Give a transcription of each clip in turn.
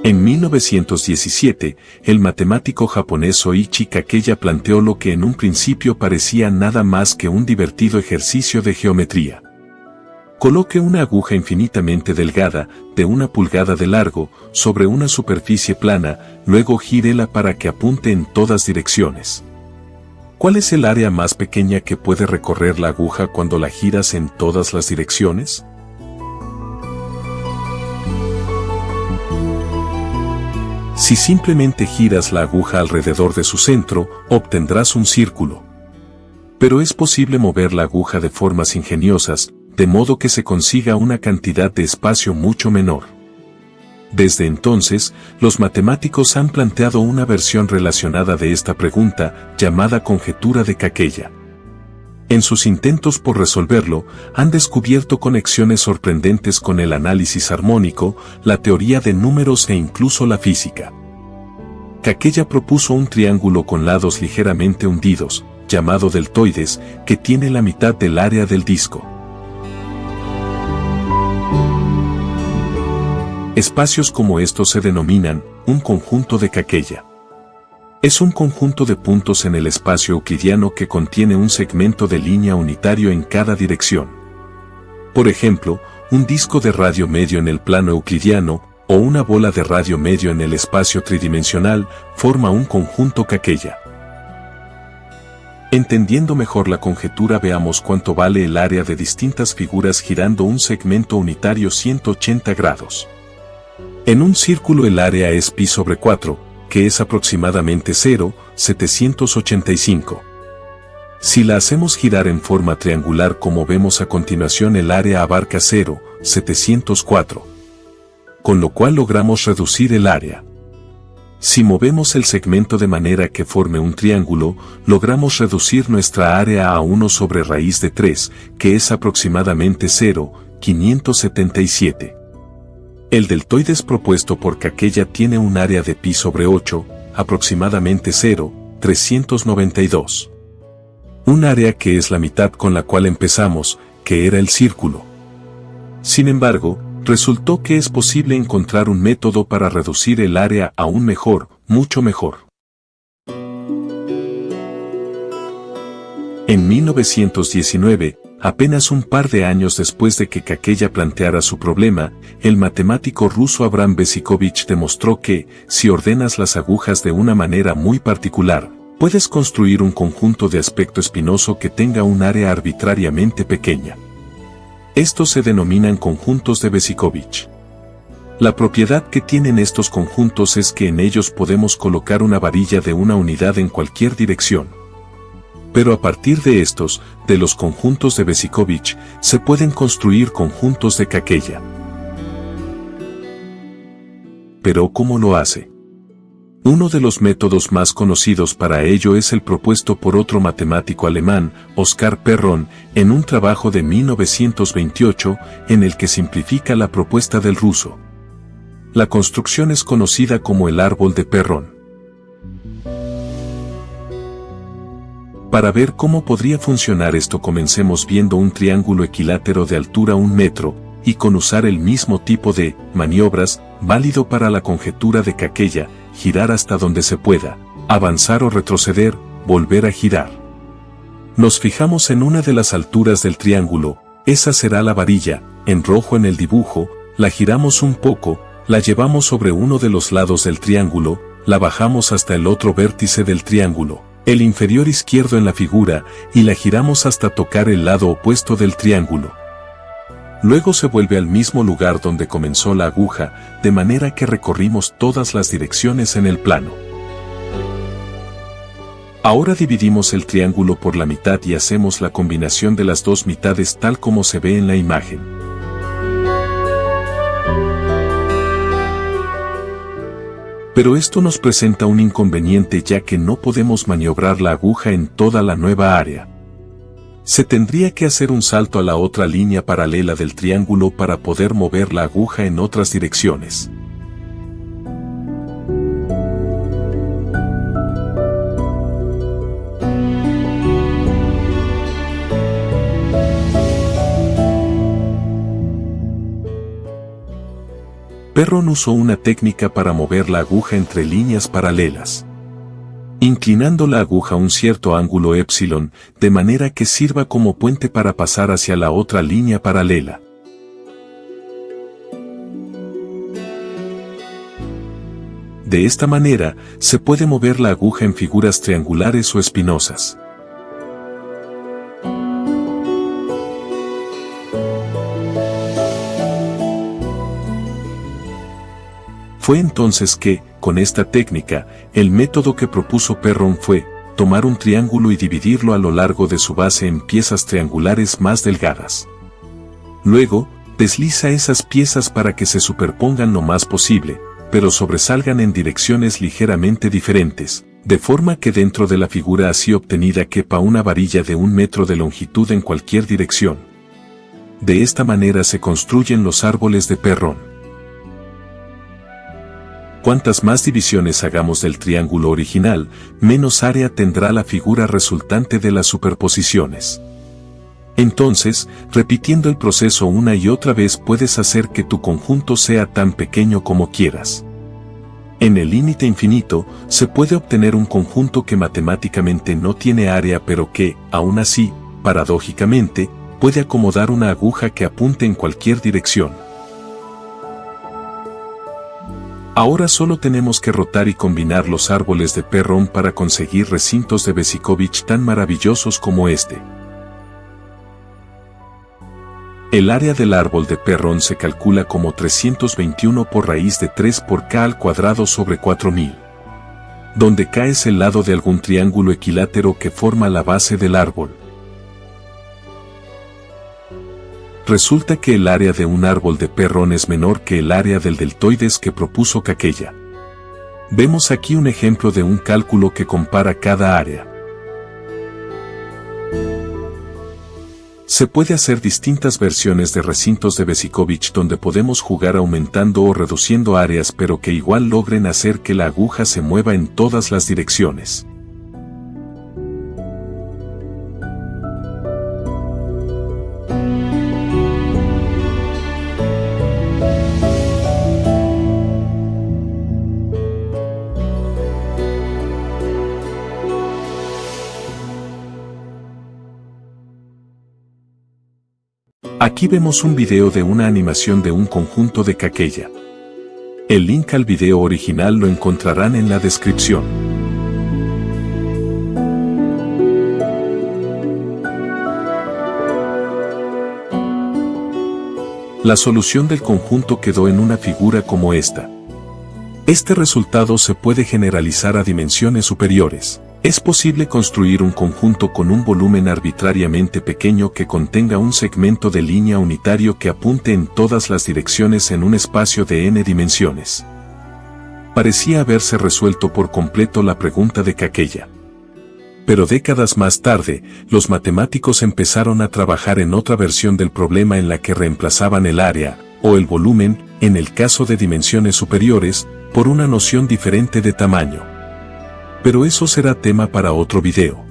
En 1917, el matemático japonés Soichi Kakeya planteó lo que en un principio parecía nada más que un divertido ejercicio de geometría. Coloque una aguja infinitamente delgada, de 1 pulgada de largo, sobre una superficie plana, luego gírela para que apunte en todas direcciones. ¿Cuál es el área más pequeña que puede recorrer la aguja cuando la giras en todas las direcciones? Si simplemente giras la aguja alrededor de su centro, obtendrás un círculo. Pero es posible mover la aguja de formas ingeniosas, de modo que se consiga una cantidad de espacio mucho menor. Desde entonces, los matemáticos han planteado una versión relacionada de esta pregunta, llamada conjetura de Kakeya. En sus intentos por resolverlo, han descubierto conexiones sorprendentes con el análisis armónico, la teoría de números e incluso la física. Kakeya propuso un triángulo con lados ligeramente hundidos, llamado deltoides, que tiene la mitad del área del disco. Espacios como estos se denominan un conjunto de Kakeya. Es un conjunto de puntos en el espacio euclidiano que contiene un segmento de línea unitario en cada dirección. Por ejemplo, un disco de radio medio en el plano euclidiano o una bola de radio medio en el espacio tridimensional forma un conjunto Kakeya. Entendiendo mejor la conjetura, veamos cuánto vale el área de distintas figuras girando un segmento unitario 180 grados. En un círculo el área es pi sobre 4, que es aproximadamente 0,785. Si la hacemos girar en forma triangular como vemos a continuación, el área abarca 0,704. Con lo cual logramos reducir el área. Si movemos el segmento de manera que forme un triángulo, logramos reducir nuestra área a 1 sobre raíz de 3, que es aproximadamente 0,577. El deltoides propuesto por Kakeya tiene un área de pi sobre 8, aproximadamente 0,392. Un área que es la mitad con la cual empezamos, que era el círculo. Sin embargo, resultó que es posible encontrar un método para reducir el área aún mejor, mucho mejor. En 1919, apenas un par de años después de que Kakeya planteara su problema, el matemático ruso Abram Besicovich demostró que, si ordenas las agujas de una manera muy particular, puedes construir un conjunto de aspecto espinoso que tenga un área arbitrariamente pequeña. Estos se denominan conjuntos de Besicovich. La propiedad que tienen estos conjuntos es que en ellos podemos colocar una varilla de una unidad en cualquier dirección. Pero a partir de estos, de los conjuntos de Besicovich, se pueden construir conjuntos de Kakeya. ¿Pero cómo lo hace? Uno de los métodos más conocidos para ello es el propuesto por otro matemático alemán, Oskar Perron, en un trabajo de 1928, en el que simplifica la propuesta del ruso. La construcción es conocida como el árbol de Perron. Para ver cómo podría funcionar esto, comencemos viendo un triángulo equilátero de altura 1 metro, y con usar el mismo tipo de maniobras, válido para la conjetura de Kakeya, girar hasta donde se pueda, avanzar o retroceder, volver a girar. Nos fijamos en una de las alturas del triángulo, esa será la varilla, en rojo en el dibujo, la giramos un poco, la llevamos sobre uno de los lados del triángulo, la bajamos hasta el otro vértice del triángulo, el inferior izquierdo en la figura, y la giramos hasta tocar el lado opuesto del triángulo. Luego se vuelve al mismo lugar donde comenzó la aguja, de manera que recorrimos todas las direcciones en el plano. Ahora dividimos el triángulo por la mitad y hacemos la combinación de las dos mitades tal como se ve en la imagen. Pero esto nos presenta un inconveniente, ya que no podemos maniobrar la aguja en toda la nueva área. Se tendría que hacer un salto a la otra línea paralela del triángulo para poder mover la aguja en otras direcciones. Perron usó una técnica para mover la aguja entre líneas paralelas, inclinando la aguja a un cierto ángulo epsilon, de manera que sirva como puente para pasar hacia la otra línea paralela. De esta manera, se puede mover la aguja en figuras triangulares o espinosas. Fue entonces que, con esta técnica, el método que propuso Perron fue tomar un triángulo y dividirlo a lo largo de su base en piezas triangulares más delgadas. Luego, desliza esas piezas para que se superpongan lo más posible, pero sobresalgan en direcciones ligeramente diferentes, de forma que dentro de la figura así obtenida quepa una varilla de 1 metro de longitud en cualquier dirección. De esta manera se construyen los árboles de Perron. Cuantas más divisiones hagamos del triángulo original, menos área tendrá la figura resultante de las superposiciones. Entonces, repitiendo el proceso una y otra vez puedes hacer que tu conjunto sea tan pequeño como quieras. En el límite infinito, se puede obtener un conjunto que matemáticamente no tiene área pero que, aún así, paradójicamente, puede acomodar una aguja que apunte en cualquier dirección. Ahora solo tenemos que rotar y combinar los árboles de Perron para conseguir recintos de Besicovitch tan maravillosos como este. El área del árbol de Perron se calcula como 321 por raíz de 3 por k al cuadrado sobre 4000, donde k es el lado de algún triángulo equilátero que forma la base del árbol. Resulta que el área de un árbol de Perron es menor que el área del deltoides que propuso Kakella. Vemos aquí un ejemplo de un cálculo que compara cada área. Se puede hacer distintas versiones de recintos de Besicovitch donde podemos jugar aumentando o reduciendo áreas pero que igual logren hacer que la aguja se mueva en todas las direcciones. Aquí vemos un video de una animación de un conjunto de Kakella. El link al video original lo encontrarán en la descripción. La solución del conjunto quedó en una figura como esta. Este resultado se puede generalizar a dimensiones superiores. Es posible construir un conjunto con un volumen arbitrariamente pequeño que contenga un segmento de línea unitario que apunte en todas las direcciones en un espacio de n dimensiones. Parecía haberse resuelto por completo la pregunta de Kakella. Pero décadas más tarde, los matemáticos empezaron a trabajar en otra versión del problema en la que reemplazaban el área, o el volumen, en el caso de dimensiones superiores, por una noción diferente de tamaño. Pero eso será tema para otro video.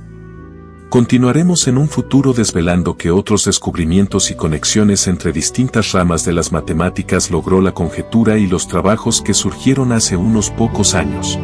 Continuaremos en un futuro desvelando qué otros descubrimientos y conexiones entre distintas ramas de las matemáticas logró la conjetura y los trabajos que surgieron hace unos pocos años.